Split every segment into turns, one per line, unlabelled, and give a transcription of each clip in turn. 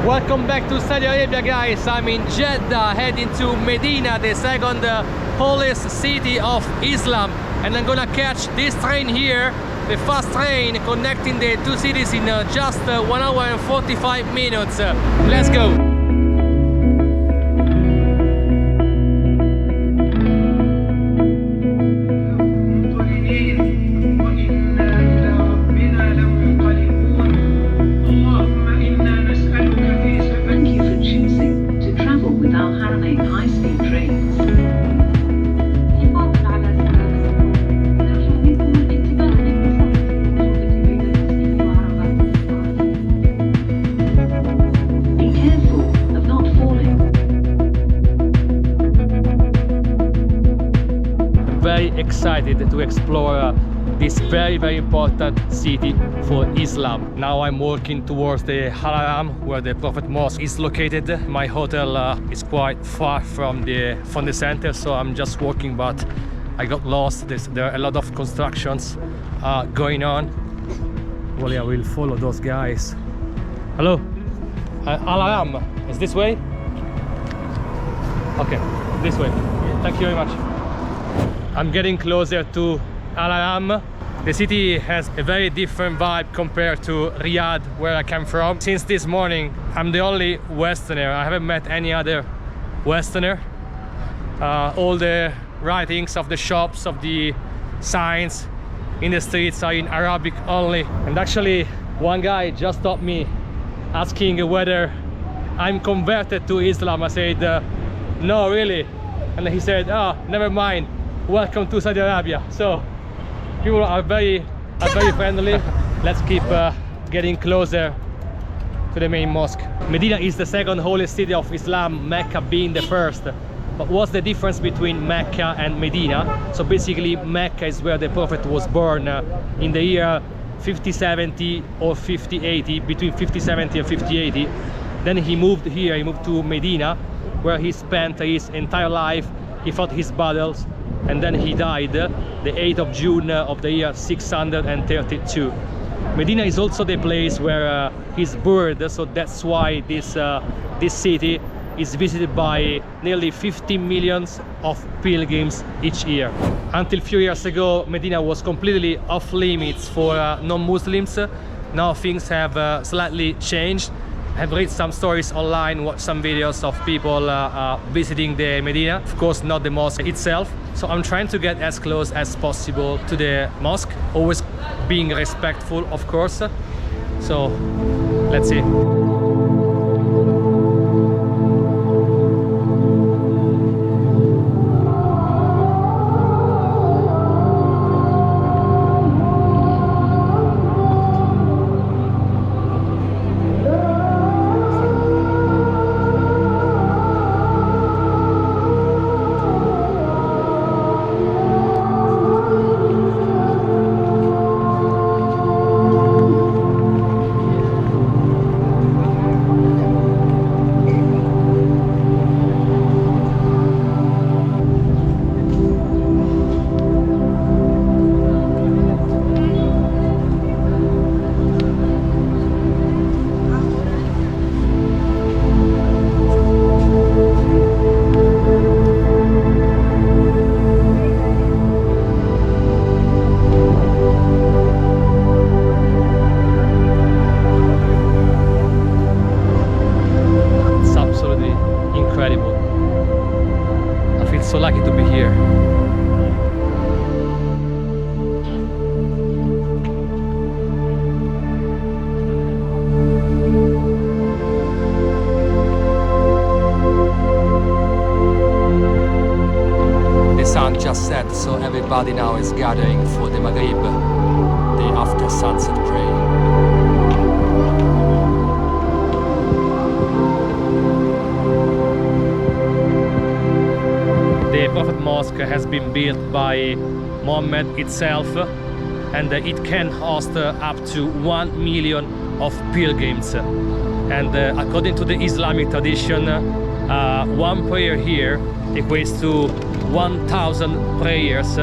Welcome back to Saudi Arabia, guys. I'm in Jeddah, heading to Medina, the second holiest city of Islam, and I'm gonna catch this train here, the fast train connecting the two cities in just 1 hour and 45 minutes. Let's go. Excited to explore this very important city for Islam. Now I'm walking towards the Haram, where the Prophet Mosque is located. My hotel is quite far from the center, so I'm just walking, but I got lost. There are a lot of constructions going on. Well, yeah, we'll follow those guys. Hello, Al-Haram, is this way? Okay, this way. Thank you very much. I'm getting closer to Al-Haram. The city has a very different vibe compared to Riyadh, where I came from. Since this morning, I'm the only Westerner. I haven't met any other Westerner. All the writings of the shops, of the signs in the streets are in Arabic only. And actually, one guy just stopped me asking whether I'm converted to Islam. I said, no, really. And he said, oh, never mind. Welcome to Saudi Arabia. So people are very friendly. Let's keep getting closer to the main mosque. Medina is the second holiest city of Islam, Mecca being the first. But what's the difference between Mecca and Medina? So basically, Mecca is where the Prophet was born in the year 5070 or 5080, between 5070 and 5080. Then he moved here, he moved to Medina, where he spent his entire life. He fought his battles, and then he died the 8th of June of the year 632. Medina is also the place where he's buried, so that's why this city is visited by nearly 50 million of pilgrims each year. Until a few years ago, Medina was completely off limits for non-Muslims. Now things have slightly changed. I've read some stories online, watched some videos of people visiting the Medina. Of course, not the mosque itself. So I'm trying to get as close as possible to the mosque, always being respectful, of course. So let's see. So lucky to be here. The sun just set, so everybody now is gathering for the Maghrib, the after sunset prayer. The Prophet Mosque has been built by Muhammad itself, and it can host up to 1 million of pilgrims. And according to the Islamic tradition, one prayer here equates to 1,000 prayers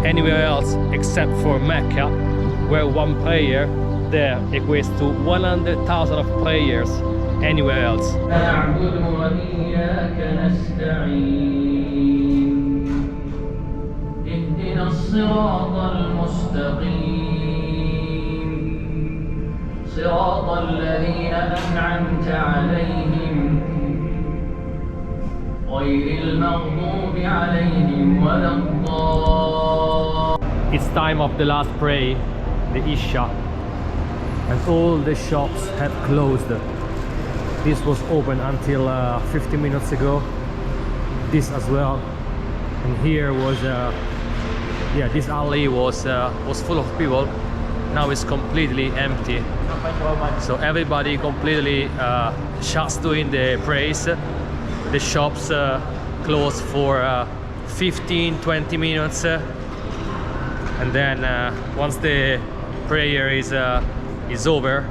anywhere else except for Mecca, where one prayer there equates to 100,000 of prayers anywhere else. It's time of the last prayer, the Isha, and all the shops have closed. This was open until 15 minutes ago. This as well, and here was yeah, this alley was full of people. Now it's completely empty, so everybody completely just doing the prayers. The shops closed for 15-20 minutes, and then once the prayer is over,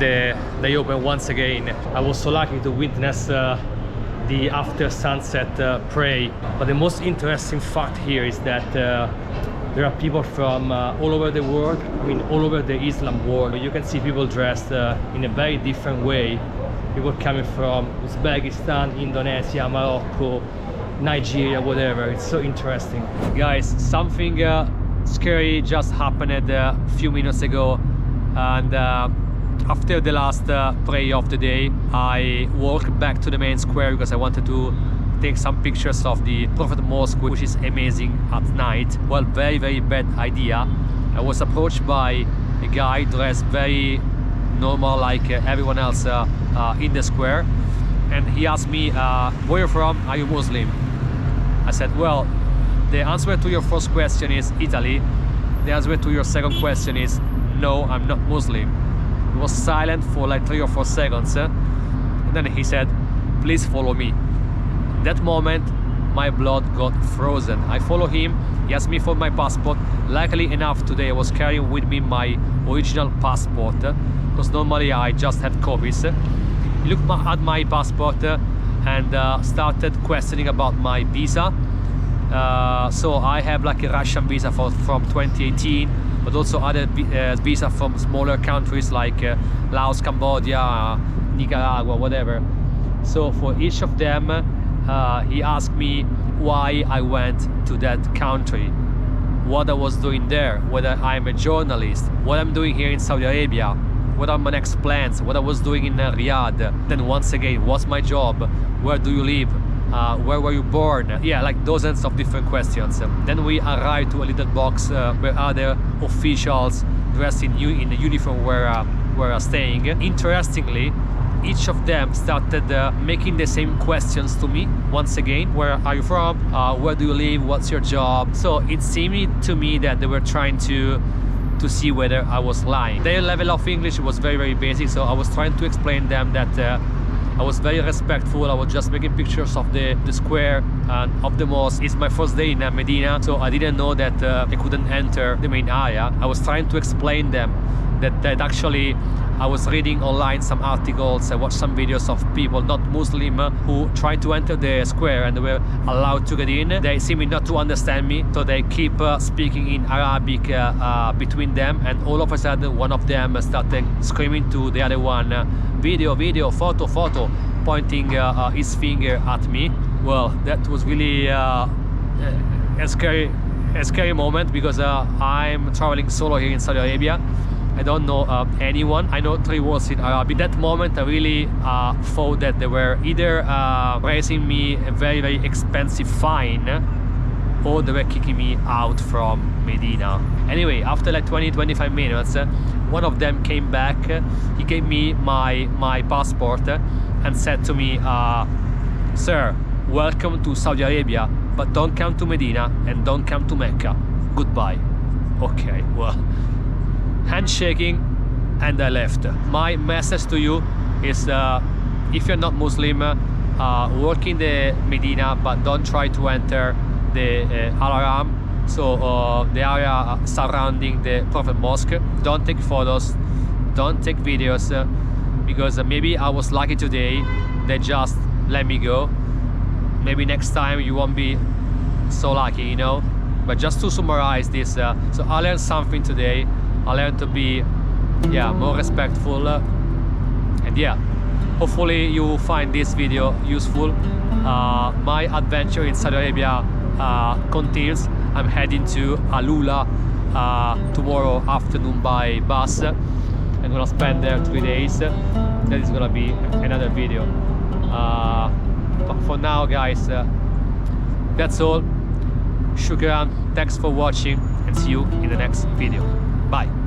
they open once again. I was so lucky to witness the after sunset prayer. But the most interesting fact here is that there are people from all over the world. I mean, all over the Islam world. You can see people dressed in a very different way. People coming from Uzbekistan, Indonesia, Morocco, Nigeria, whatever. It's so interesting. Guys, something scary just happened a few minutes ago, and after the last prayer of the day, I walked back to the main square because I wanted to take some pictures of the Prophet Mosque, which is amazing at night. Well, very, very bad idea. I was approached by a guy dressed very normal like everyone else in the square, and he asked me, where you're from, are you Muslim? I said, well, the answer to your first question is Italy. The answer to your second question is no, I'm not Muslim. He was silent for like 3 or 4 seconds, and then he said, please follow me. That moment my blood got frozen. I follow him. He asked me for my passport. Luckily enough, today I was carrying with me my original passport, because normally I just had copies. He looked at my passport and started questioning about my visa. So I have like a Russian visa from 2018, but also other visa from smaller countries like Laos, Cambodia, Nicaragua, whatever. So for each of them, he asked me why I went to that country, what I was doing there, whether I'm a journalist, what I'm doing here in Saudi Arabia, what are my next plans, what I was doing in Riyadh. Then once again, what's my job, where do you live, where were you born? Yeah, like dozens of different questions. Then we arrived to a little box where other officials dressed in the uniform were staying. Interestingly, each of them started making the same questions to me once again. Where are you from? Where do you live? What's your job? So it seemed to me that they were trying to see whether I was lying. Their level of English was very, very basic, so I was trying to explain them that I was very respectful. I was just making pictures of the square and of the mosque. It's my first day in Medina, so I didn't know that I couldn't enter the main area. I was trying to explain them that actually I was reading online some articles, I watched some videos of people not Muslim who tried to enter the square and they were allowed to get in. They seem not to understand me, so they keep speaking in Arabic between them, and all of a sudden one of them started screaming to the other one, video, video, photo, photo, pointing his finger at me. Well, that was really a scary moment, because I'm traveling solo here in Saudi Arabia. I don't know anyone. I know 3 words in Arabic. At that moment I really thought that they were either raising me a very, very expensive fine, or they were kicking me out from Medina. Anyway, after like 20-25 minutes, one of them came back. He gave me my passport and said to me, sir, welcome to Saudi Arabia, but don't come to Medina and don't come to Mecca. Goodbye. Okay, well, handshaking, and I left. My message to you is, if you're not Muslim, work in the Medina, but don't try to enter the Al-Haram, so the area surrounding the Prophet Mosque. Don't take photos, don't take videos, because maybe I was lucky today, they just let me go. Maybe next time you won't be so lucky, you know. But just to summarize this, so I learned something today. I learned to be more respectful, and Hopefully you find this video useful. My adventure in Saudi Arabia continues. I'm heading to Alula tomorrow afternoon by bus. I'm gonna spend there 3 days. That is gonna be another video. But for now, guys, that's all. Shukran, thanks for watching, and see you in the next video. Bye.